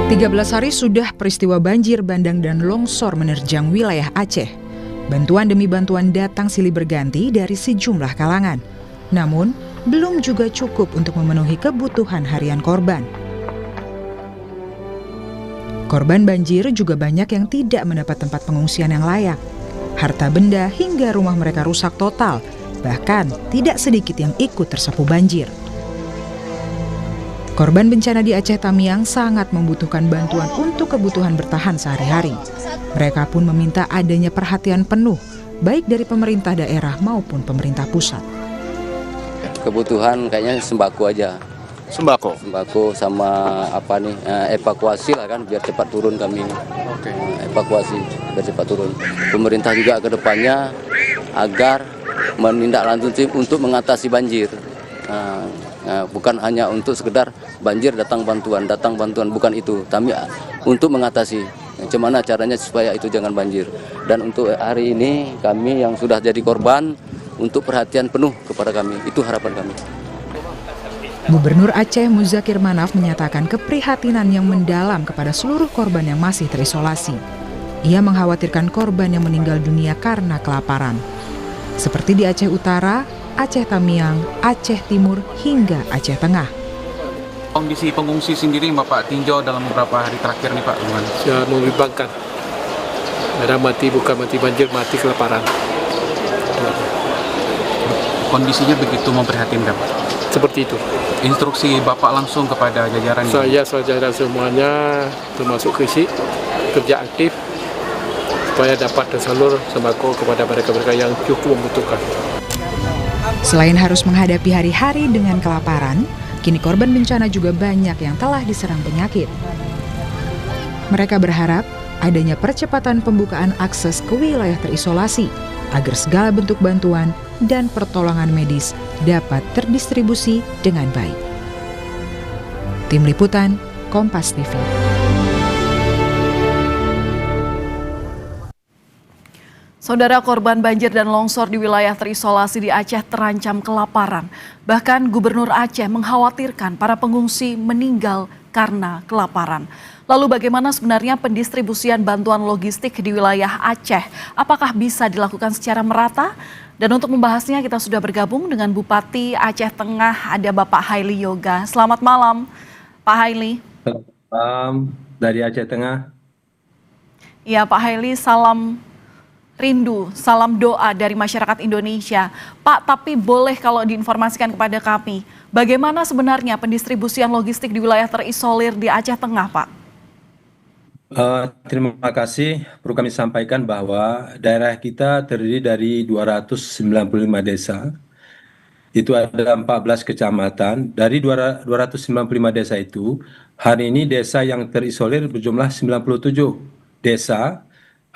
13 hari sudah peristiwa banjir bandang dan longsor menerjang wilayah Aceh. Bantuan demi bantuan datang silih berganti dari sejumlah kalangan. Namun, belum juga cukup untuk memenuhi kebutuhan harian korban. Korban banjir juga banyak yang tidak mendapat tempat pengungsian yang layak. Harta benda hingga rumah mereka rusak total, bahkan tidak sedikit yang ikut tersapu banjir. Korban bencana di Aceh Tamiang sangat membutuhkan bantuan untuk kebutuhan bertahan sehari-hari. Mereka pun meminta adanya perhatian penuh, baik dari pemerintah daerah maupun pemerintah pusat. Kebutuhan kayaknya sembako aja. Sembako? Sembako sama evakuasi lah kan, biar cepat turun kami. Oke. Evakuasi, biar cepat turun. Pemerintah juga ke depannya agar menindaklanjuti untuk mengatasi banjir. Bukan hanya untuk sekedar banjir datang bantuan, bukan itu. Tapi untuk mengatasi, bagaimana caranya supaya itu jangan banjir. Dan untuk hari ini kami yang sudah jadi korban, untuk perhatian penuh kepada kami, itu harapan kami. Gubernur Aceh Muzakir Manaf menyatakan keprihatinan yang mendalam kepada seluruh korban yang masih terisolasi. Ia mengkhawatirkan korban yang meninggal dunia karena kelaparan. Seperti di Aceh Utara, Aceh Tamiang, Aceh Timur, hingga Aceh Tengah. Kondisi pengungsi sendiri Bapak tinjau dalam beberapa hari terakhir nih Pak, gimana? Ya, membimbangkan. Ada mati, bukan mati banjir, mati kelaparan. Kondisinya begitu memprihatinkan Pak? Seperti itu. Instruksi Bapak langsung kepada jajaran? Saya jajaran semuanya, termasuk KISI, kerja aktif, supaya dapat tersalur sembako kepada mereka-mereka yang cukup membutuhkan. Selain harus menghadapi hari-hari dengan kelaparan, kini korban bencana juga banyak yang telah diserang penyakit. Mereka berharap adanya percepatan pembukaan akses ke wilayah terisolasi agar segala bentuk bantuan dan pertolongan medis dapat terdistribusi dengan baik. Tim Liputan, Kompas TV. Saudara, korban banjir dan longsor di wilayah terisolasi di Aceh terancam kelaparan. Bahkan Gubernur Aceh mengkhawatirkan para pengungsi meninggal karena kelaparan. Lalu bagaimana sebenarnya pendistribusian bantuan logistik di wilayah Aceh? Apakah bisa dilakukan secara merata? Dan untuk membahasnya kita sudah bergabung dengan Bupati Aceh Tengah, ada Bapak Haili Yoga. Selamat malam, Pak Haili. Malam dari Aceh Tengah. Ya, Pak Haili, salam rindu, salam doa dari masyarakat Indonesia. Pak, tapi boleh kalau diinformasikan kepada kami, bagaimana sebenarnya pendistribusian logistik di wilayah terisolir di Aceh Tengah, Pak? Terima kasih. Perlu kami sampaikan bahwa daerah kita terdiri dari 295 desa. Itu ada 14 kecamatan. Dari 295 desa itu, hari ini desa yang terisolir berjumlah 97 desa.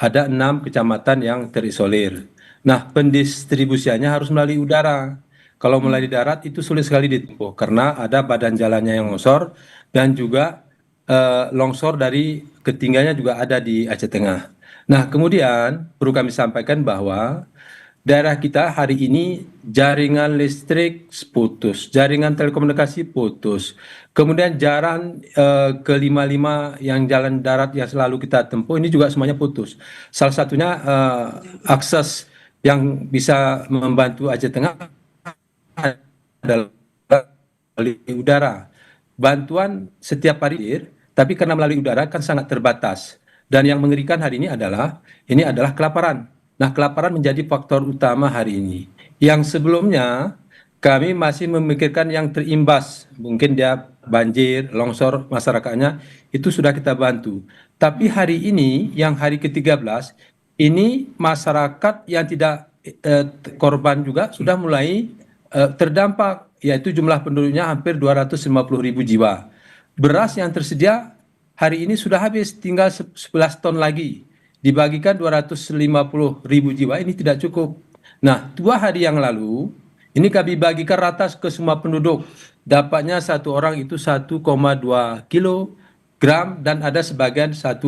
Ada 6 kecamatan yang terisolir. Nah, pendistribusiannya harus melalui udara. Kalau melalui darat itu sulit sekali ditempuh karena ada badan jalannya yang longsor dan juga longsor dari ketinggiannya juga ada di Aceh Tengah. Nah, kemudian perlu kami sampaikan bahwa daerah kita hari ini jaringan listrik putus, jaringan telekomunikasi putus. Kemudian jalan ke-55 yang jalan darat yang selalu kita tempuh ini juga semuanya putus. Salah satunya akses yang bisa membantu Aceh Tengah adalah melalui udara. Bantuan setiap hari, tapi karena melalui udara kan sangat terbatas. Dan yang mengerikan hari ini adalah kelaparan. Nah, kelaparan menjadi faktor utama hari ini. Yang sebelumnya kami masih memikirkan yang terimbas, mungkin dia banjir, longsor masyarakatnya, itu sudah kita bantu. Tapi hari ini, yang hari ke-13, ini masyarakat yang tidak korban juga sudah mulai terdampak, yaitu jumlah penduduknya hampir 250.000 jiwa. Beras yang tersedia hari ini sudah habis, tinggal 11 ton lagi. Dibagikan 250.000 jiwa, ini tidak cukup. Nah, 2 hari yang lalu, ini kami bagikan rata ke semua penduduk. Dapatnya satu orang itu 1,2 kilogram dan ada sebagian 1,8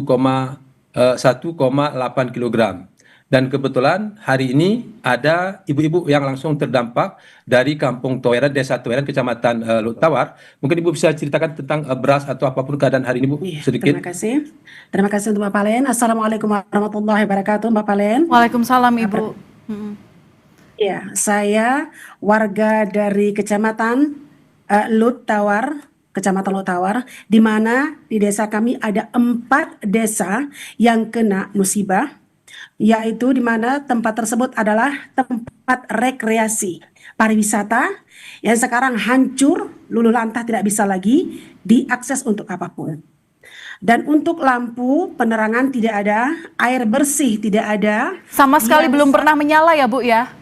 kilogram. Dan kebetulan hari ini ada ibu-ibu yang langsung terdampak dari Kampung Toweran, Desa Toweran, Kecamatan Lut Tawar. Mungkin Ibu bisa ceritakan tentang beras atau apapun keadaan hari ini, Bu, Iya, sedikit. terima kasih. Terima kasih untuk Bapak Len. Assalamualaikum warahmatullahi wabarakatuh, Bapak Len. Waalaikumsalam Ibu. Ya, saya warga dari Kecamatan Lut Tawar, Kecamatan Lut Tawar, di mana di desa kami ada 4 desa yang kena musibah, yaitu di mana tempat tersebut adalah tempat rekreasi pariwisata yang sekarang hancur, luluh lantah, tidak bisa lagi diakses untuk apapun. Dan untuk lampu penerangan tidak ada, air bersih tidak ada. Sama sekali belum pernah menyala ya Bu ya?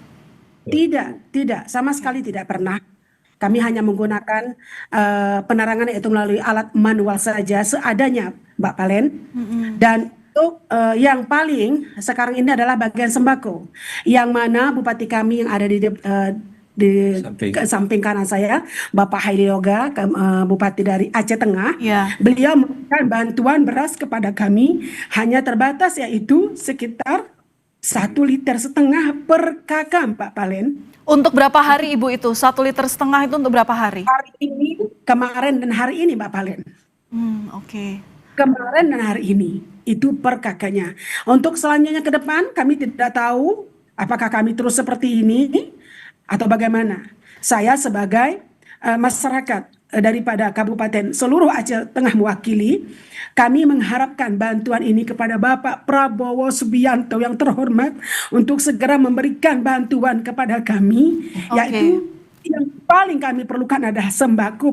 Tidak, sama sekali tidak pernah. Kami hanya menggunakan penerangan yaitu melalui alat manual saja seadanya, Mbak Palen. Dan untuk yang paling sekarang ini adalah bagian sembako, yang mana Bupati kami yang ada di samping kanan saya, Bapak Haili Yoga, Bupati dari Aceh Tengah, beliau memberikan bantuan beras kepada kami hanya terbatas, yaitu sekitar 1,5 liter per kakak, Pak Palen. Untuk berapa hari Ibu itu? 1,5 liter itu untuk berapa hari? Hari ini, kemarin dan hari ini, Pak Palen. Oke. Kemarin dan hari ini itu per kakaknya. Untuk selanjutnya ke depan kami tidak tahu apakah kami terus seperti ini atau bagaimana. Saya sebagai masyarakat daripada Kabupaten seluruh Aceh Tengah mewakili, kami mengharapkan bantuan ini kepada Bapak Prabowo Subianto yang terhormat untuk segera memberikan bantuan kepada kami, yaitu yang paling kami perlukan adalah sembako,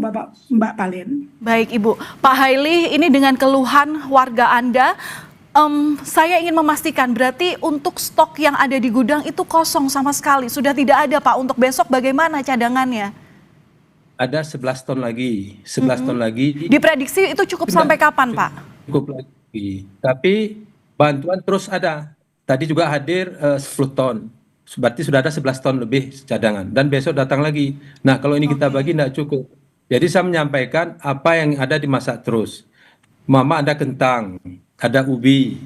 Mbak Palen. Baik Ibu. Pak Haili, ini dengan keluhan warga Anda, saya ingin memastikan berarti untuk stok yang ada di gudang itu kosong sama sekali, sudah tidak ada Pak. Untuk besok bagaimana cadangannya? Ada 11 ton lagi, 11 ton lagi. Diprediksi itu cukup sampai kapan Pak? Cukup lagi, tapi bantuan terus ada. Tadi juga hadir 10 ton. Berarti sudah ada 11 ton lebih cadangan. Dan besok datang lagi. Nah, kalau ini kita bagi tidak cukup. Jadi saya menyampaikan apa yang ada dimasak terus. Mama ada kentang, ada ubi,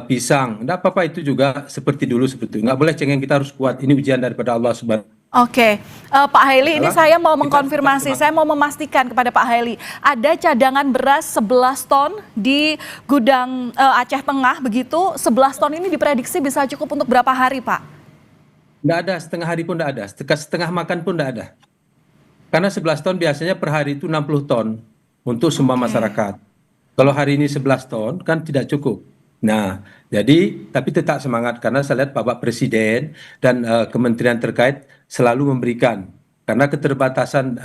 pisang. Tidak apa-apa, itu juga seperti dulu seperti itu. Nggak boleh cengeng, kita harus kuat. Ini ujian daripada Allah Subhanahu. Oke, Pak Haili, ini saya mau mengkonfirmasi, saya mau memastikan kepada Pak Haili, ada cadangan beras 11 ton di gudang Aceh Tengah begitu, 11 ton ini diprediksi bisa cukup untuk berapa hari Pak? Nggak ada, setengah hari pun nggak ada, setengah makan pun nggak ada. Karena 11 ton biasanya per hari itu 60 ton untuk semua masyarakat. Kalau hari ini 11 ton kan tidak cukup. Nah, jadi tapi tetap semangat karena saya lihat Bapak Presiden dan kementerian terkait selalu memberikan, karena keterbatasan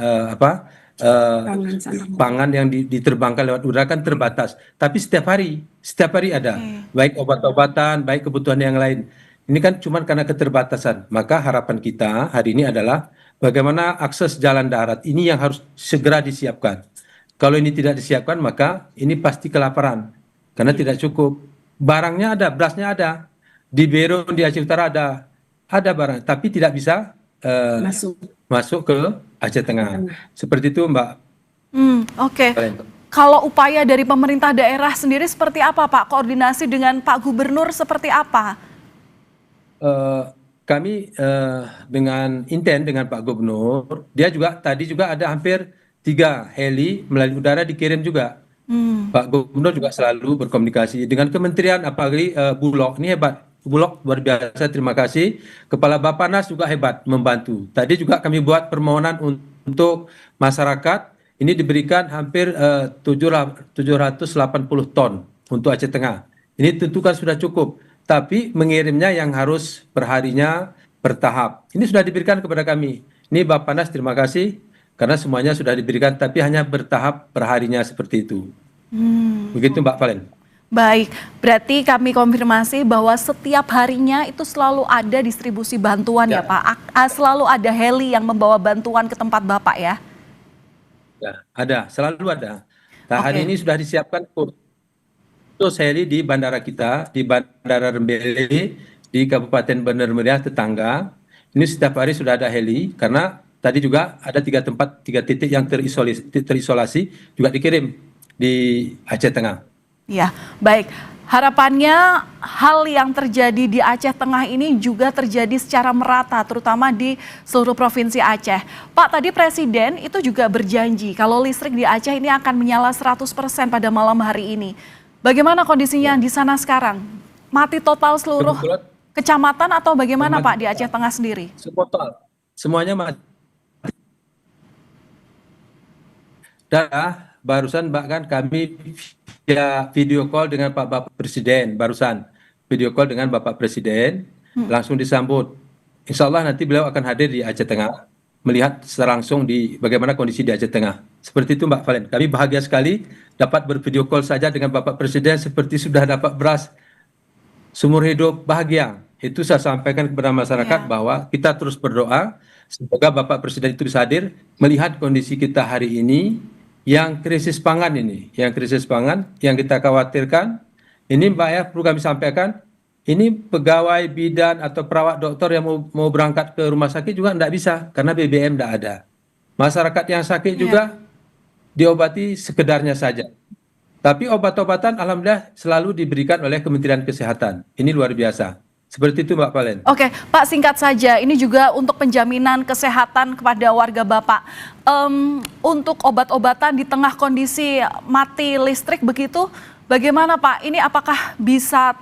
pangan yang diterbangkan lewat udara kan terbatas. Tapi setiap hari ada, baik obat-obatan, baik kebutuhan yang lain. Ini kan cuma karena keterbatasan. Maka harapan kita hari ini adalah bagaimana akses jalan darat ini yang harus segera disiapkan. Kalau ini tidak disiapkan maka ini pasti kelaparan karena tidak cukup. Barangnya ada, berasnya ada. Di Bero, di Aceh Utara ada barang, tapi tidak bisa masuk ke Aceh Tengah. Seperti itu, Mbak. Oke. Kalau upaya dari pemerintah daerah sendiri seperti apa, Pak? Koordinasi dengan Pak Gubernur seperti apa? Kami dengan intent dengan Pak Gubernur, dia juga tadi juga ada hampir 3 heli melalui udara dikirim juga. Pak Gubernur juga selalu berkomunikasi dengan kementerian, apalagi Bulog, ini hebat. Bulog luar biasa, terima kasih. Kepala Bappenas juga hebat membantu. Tadi juga kami buat permohonan untuk masyarakat, ini diberikan hampir 780 ton untuk Aceh Tengah. Ini tentu kan sudah cukup. Tapi mengirimnya yang harus perharinya bertahap. Ini sudah diberikan kepada kami. Ini Bappenas terima kasih karena semuanya sudah diberikan, tapi hanya bertahap perharinya seperti itu. Begitu Mbak Palen. Baik, berarti kami konfirmasi bahwa setiap harinya itu selalu ada distribusi bantuan ya Pak. Selalu ada heli yang membawa bantuan ke tempat Bapak ya? Ya, ada, selalu ada. Nah, hari ini sudah disiapkan heli di bandara kita, di Bandara Rembele, di Kabupaten Bener Meriah tetangga. Ini setiap hari sudah ada heli, karena tadi juga ada 3 titik yang terisolasi juga dikirim di Aceh Tengah. Ya, baik. Harapannya hal yang terjadi di Aceh Tengah ini juga terjadi secara merata, terutama di seluruh provinsi Aceh. Pak, tadi Presiden itu juga berjanji kalau listrik di Aceh ini akan menyala 100% pada malam hari ini. Bagaimana kondisinya di sana sekarang? Mati total seluruh kecamatan atau bagaimana Pak di Aceh Tengah sendiri? Total. Semuanya mati. Dan barusan bahkan kami via video call dengan Bapak Presiden, barusan video call dengan Bapak Presiden, langsung disambut. Insya Allah nanti beliau akan hadir di Aceh Tengah, melihat secara langsung di bagaimana kondisi di Aceh Tengah. Seperti itu Mbak Valen, kami bahagia sekali dapat bervideo call saja dengan Bapak Presiden seperti sudah dapat beras seumur hidup bahagia. Itu saya sampaikan kepada masyarakat bahwa kita terus berdoa, semoga Bapak Presiden itu bisa hadir, melihat kondisi kita hari ini, yang krisis pangan ini, yang kita khawatirkan, ini Mbak ya perlu kami sampaikan, ini pegawai bidan atau perawat dokter yang mau berangkat ke rumah sakit juga tidak bisa karena BBM tidak ada. Masyarakat yang sakit juga diobati sekedarnya saja. Tapi obat-obatan alhamdulillah selalu diberikan oleh Kementerian Kesehatan. Ini luar biasa. Seperti itu Mbak Valen. Oke, Pak, singkat saja, ini juga untuk penjaminan kesehatan kepada warga Bapak. Untuk obat-obatan di tengah kondisi mati listrik begitu, bagaimana Pak? Ini apakah bisa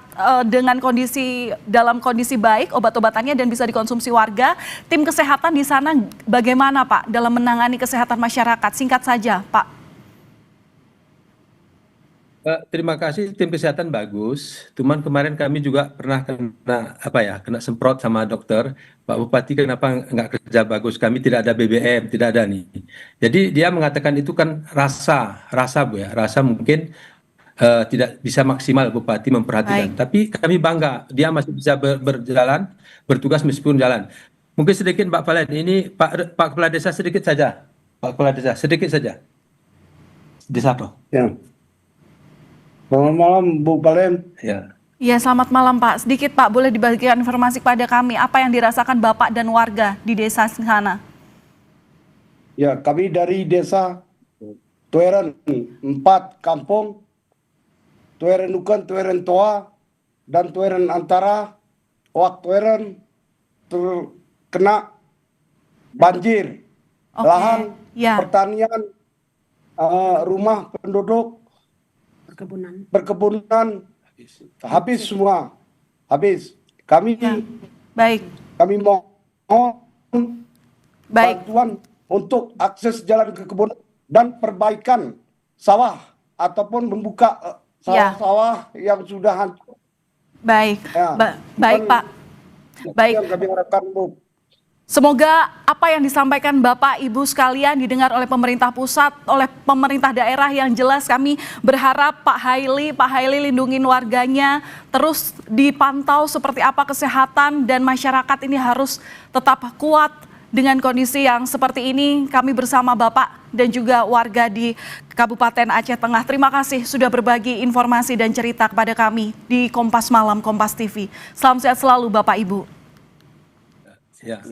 dalam kondisi baik obat-obatannya dan bisa dikonsumsi warga? Tim kesehatan di sana bagaimana Pak dalam menangani kesehatan masyarakat? Singkat saja Pak. Terima kasih, tim kesehatan bagus. Cuman kemarin kami juga pernah kena semprot sama dokter. Pak Bupati kenapa nggak kerja bagus? Kami tidak ada BBM, tidak ada nih. Jadi dia mengatakan itu kan rasa Bu ya, rasa mungkin tidak bisa maksimal Bupati memperhatikan. Tapi kami bangga, dia masih bisa berjalan, bertugas meskipun jalan. Mungkin sedikit Mbak Valen, ini Pak Kepala Desa sedikit saja. Pak Kepala Desa sedikit saja. Desa apa? Ya. Selamat malam Bu Valen. Ya. Iya, selamat malam Pak. Sedikit Pak, boleh dibagikan informasi kepada kami apa yang dirasakan Bapak dan warga di desa sana? Ya, kami dari desa Tueren 4 kampung, Tueren Nukan, Tueren Toa, dan Tueren Antara, Wak Tueren terkena banjir. Lahan, pertanian, rumah penduduk, perkebunan habis semua, habis. Kami mohon bantuan untuk akses jalan ke kebun dan perbaikan sawah ataupun membuka sawah-sawah yang sudah hancur. Baik, baik Pak. Baik. Yang kami harapkan Bu. Semoga apa yang disampaikan Bapak Ibu sekalian didengar oleh pemerintah pusat, oleh pemerintah daerah. Yang jelas kami berharap Pak Haili lindungin warganya, terus dipantau seperti apa kesehatan, dan masyarakat ini harus tetap kuat dengan kondisi yang seperti ini. Kami bersama Bapak dan juga warga di Kabupaten Aceh Tengah. Terima kasih sudah berbagi informasi dan cerita kepada kami di Kompas Malam, Kompas TV. Salam sehat selalu Bapak Ibu. Ya.